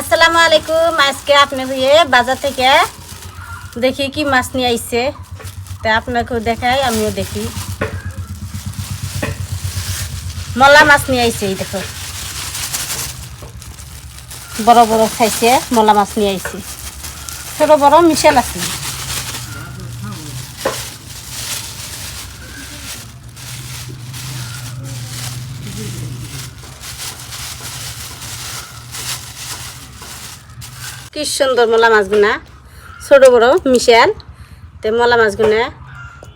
আসসালামু আলাইকুম। আজকে আপনার বাজার থেকে দেখি কি মাছ নিয়ে আইছে, তা আপনাকেও দেখাই আমিও দেখি। মলা মাছ নিয়ে আইছে, এই দেখো বড় বড় খাইছে। মলা মাছ নিয়ে আইছে, ছোট বড় মিশেল আছে। কি সুন্দর মলা মাছগুনা, ছোট বড় মিশেল। তো মলা মাছগুনা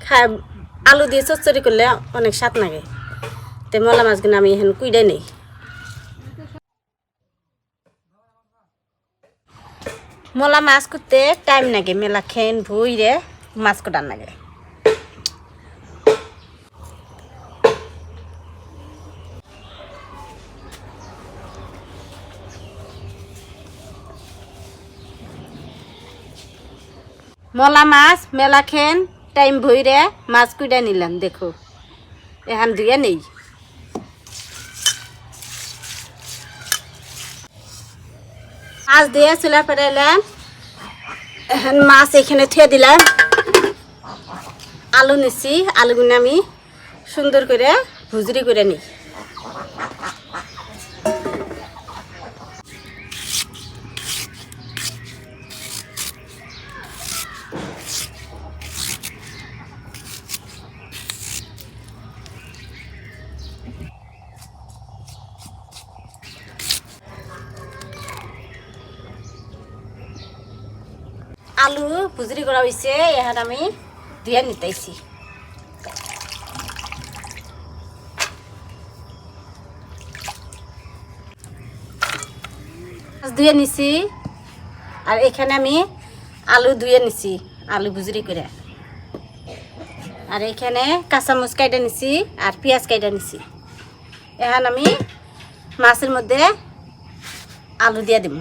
খায় আলু দিয়ে চচ্চড়ি করলে অনেক স্বাদ লাগে। তো মলা মাছগুনা আমি এখন কুইডাই নেই। মলা মাছ করতে টাইম লাগে, মেলা খেন ভুইরে মাছ কটার লাগে। মলা মাছ মেলা খেন টাইম ভইরে মাছ কুইডা নিলাম। দেখো এখন ধুয়ে নেই। মাছ দিয়ে চুলা পেরাইলাম, এখন মাছ এখানে থুয়ে দিলাম। আলু নিছি, আলুগুলো আমি সুন্দর করে ভুজরি করে নিই। আলু ভুজরি করা হয়েছে, এখন আমি ধুয়ে নিতেছি। ধুয়ে নিছি, আর এখানে আমি আলু ধুয়ে নিছি, আলু ভুজরি করে। আর এখানে কাঁচামরিচ কাইটা নিছি আর পেঁয়াজ কাইটা নিছি। এখন আমি মাছের মধ্যে আলু দিয়ে দিব।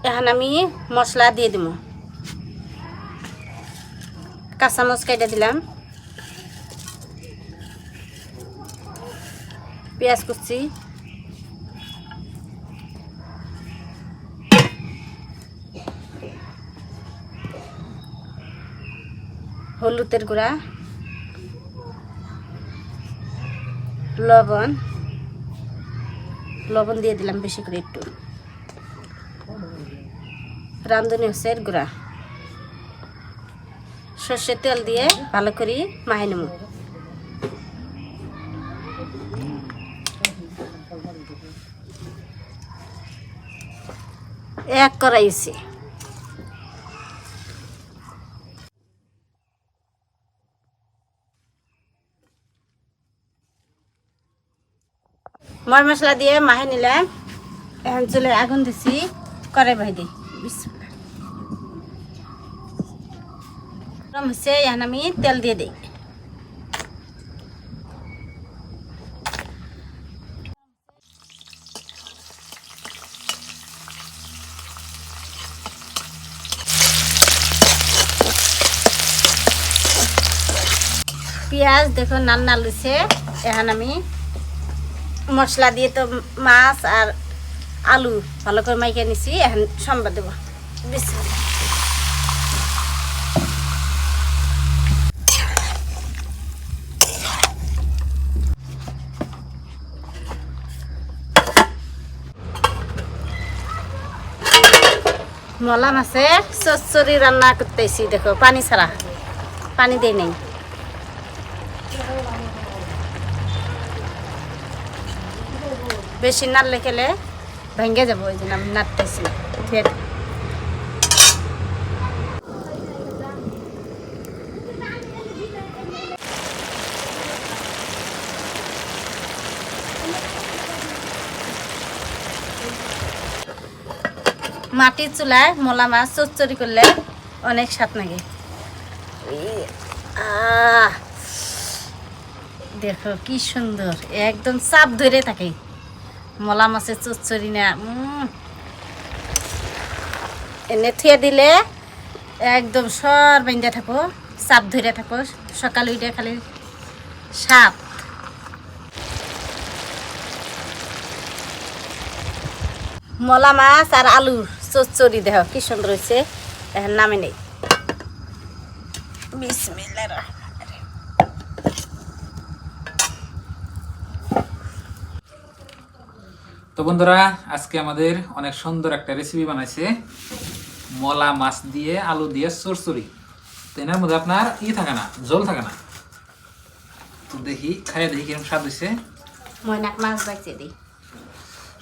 এখন আমি মশলা দিয়ে দিব। কাঁচামরিচ কাইটা দিলাম, পেঁয়াজ কুচি, হলুদের গুঁড়া, লবণ লবণ দিয়ে দিলাম বেশি করে একটু, রাঁধুনি হচ্ছে গুঁড়া, সর্ষের তেল দিয়ে ভালো করে মাখিয়ে নেব। এক করাইছি। ময় মশলা দিয়ে মাখিয়ে নিলাম। এখন চুলে আগুন দিছি, কড়াই ভাই দিই। গরম হচ্ছে, এখন আমি তেল দিয়ে দিই। পেঁয়াজ দেখো নাল নাল হয়েছে। এখন আমি মশলা দিয়ে তো মাছ আর আলু ভালো করে মাইকে নিছি, এখন সম্বাদ দেবো। মলা মাছে চচ্চড়ি রান্না করতেছি। দেখো পানি ছাড়া, পানি দেই নেই। বেশি নাড়লে খেলে ভেঙে যাবো, ওই জন্য আমি নাড়তেছি। মাটির চুলায় মলা মাছ চচ্চড়ি করলে অনেক স্বাদ লাগে। দেখো কি সুন্দর, একদম চাপ ধরে থাকে। মলা মাছের চচ্চড়ি না এনে থুয়ে দিলে একদম সর বাইন্দা থাকো, চাপ ধরে থাকো, সকালে উঠে খালি সাপ। মলা মাছ আর আলুর চচ্চড়ি দেখ কি সুন্দর হয়েছে, এখন নামে নেই। বিসমিল্লাহির রহমানির রহিম। তো বন্ধুরা, আজকে আমাদের অনেক সুন্দর একটা রেসিপি বানাইছে, মলা মাছ দিয়ে আলু দিয়ে চচ্চড়ি। তো এর মধ্যে আপনার থাকে না, জল থাকে না। তো দেখি খাইয়ে দেখি কিরকম স্বাদ হয়েছে। ময়নাক মাছ বাইছে দিই,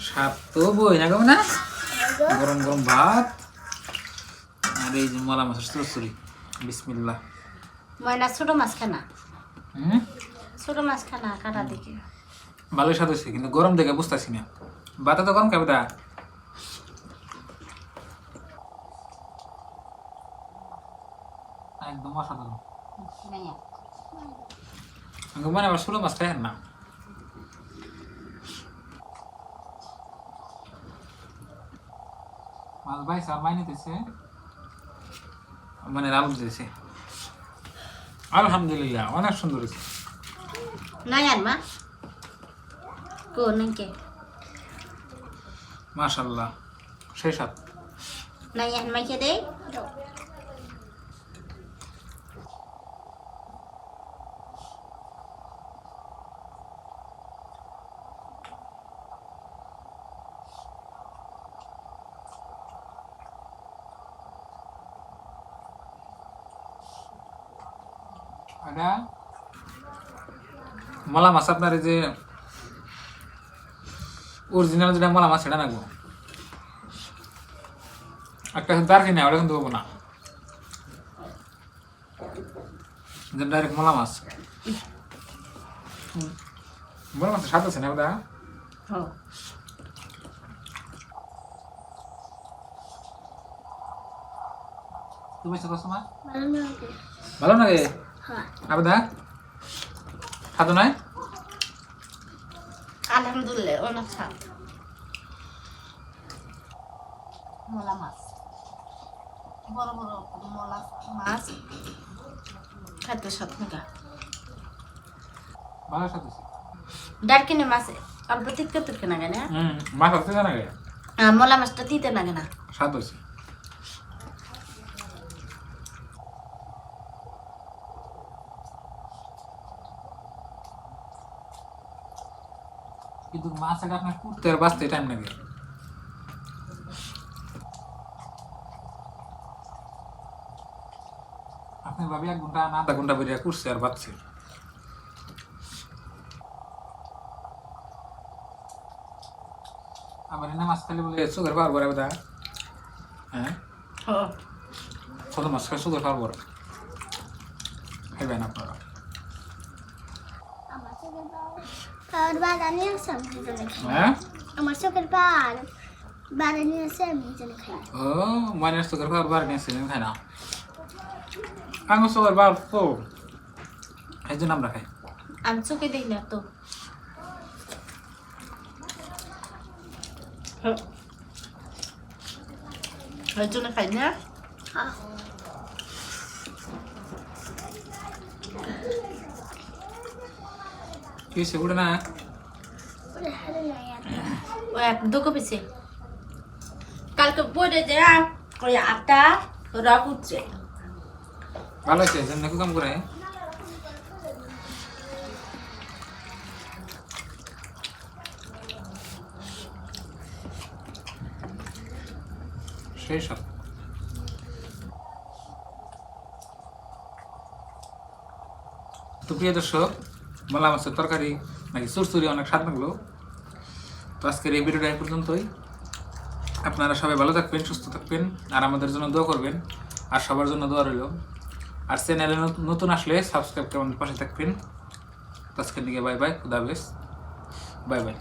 স্বাদ তো বই না গো না, গরম গরম ভাত আর এই যে মলা মাছের চচ্চড়ি। বিসমিল্লাহ। ময়না ছোট মাছ খানা, ছোট মাছ খানা কাটা দেখি ভালোই স্বাদ হয়েছে, কিন্তু গরম দেখে বুঝতেছি না। ভাতে তো গরম খাবে দা। একদম অসাধারণ। মানে আবার ছোট মাছ খাই না। মাছ বাইছে আর মাইনে দিতেছে, মানে আলু দিতেছে। আলহামদুলিল্লাহ, অনেক সুন্দর হয়েছে। নাই আর মা কো নাকি মাশাআল্লাহ, সেই সাথ। নাই আর মাইকে দেই। এটা মলা মাছ আপনার এই যে অরিজিনাল যেটা মলা মাছ সেটা নাকবো, একটা দারচিনি ওটা কিন্তু দেবো না, ডাইরেক্ট মলা মাছ। মলা মাছের স্বাদ আছে না ওটা। তুমি তোমার ভালো লাগে আবার দা খাতো নয়। আলহামদুলিল্লাহ অনেক স্বাদ। মলা মাছ, বড় বড় মলা মাছ খাদ্য স্বাদ মেগা ভালো স্বাদ আছে। ডারকিনি মাছ অল্প তিতকে তিতকে লাগে না। মাছ হচ্ছে জানা গে, মলা মাছটা তিতে লাগে না, স্বাদ হয়েছে। কিন্তু মাছ এটা আপনার কুটতে আর বাঁচতে টাইম লাগে। আপনি ভাবি 1 ঘন্টা না আধা ঘন্টা বেরিয়ে কুটছে আর বাঁচছে। আবার এনে মাছ খালি বলে সুগার পাওয়ার পরে বোধ। হ্যাঁ, ছোট মাছ খাই সুগার পাওয়ার পরে খাইবেন আপনারা। হ্যাঁ, আমার চোখের পার বারে নিয়ে আসে আমি জন্য খাই। ও মানে সুগার পাওয়ার বার নিয়েছি খাই না। আমার সুগার পাওয়ার তো এই জন্য আমরা খাই। আমি চোখে দেখি না তো। ওই জন্য খাই না। কি সে উড়ে না ও এক দুটো পিছে কালকে পরে যে ওই আটা রক উঠছে। ভালো আছে যেন নাকি কাম করে। সেই সব তো প্রিয় দর্শক, মলা মাছের তরকারি নাকি চুরচুরি অনেক স্বাদ লাগলো। তো আজকের এই ভিডিওটা এই পর্যন্তই। আপনারা সবাই ভালো থাকবেন, সুস্থ থাকবেন, আর আমাদের জন্য দোয়া করবেন, আর সবার জন্য দোয়া রইল। আর চ্যানেলে নতুন আসলে সাবস্ক্রাইব করে আমাদের পাশে থাকবেন। তো আজকের দিকে বাই বাই, খুদা হাফেজ, বাই বাই।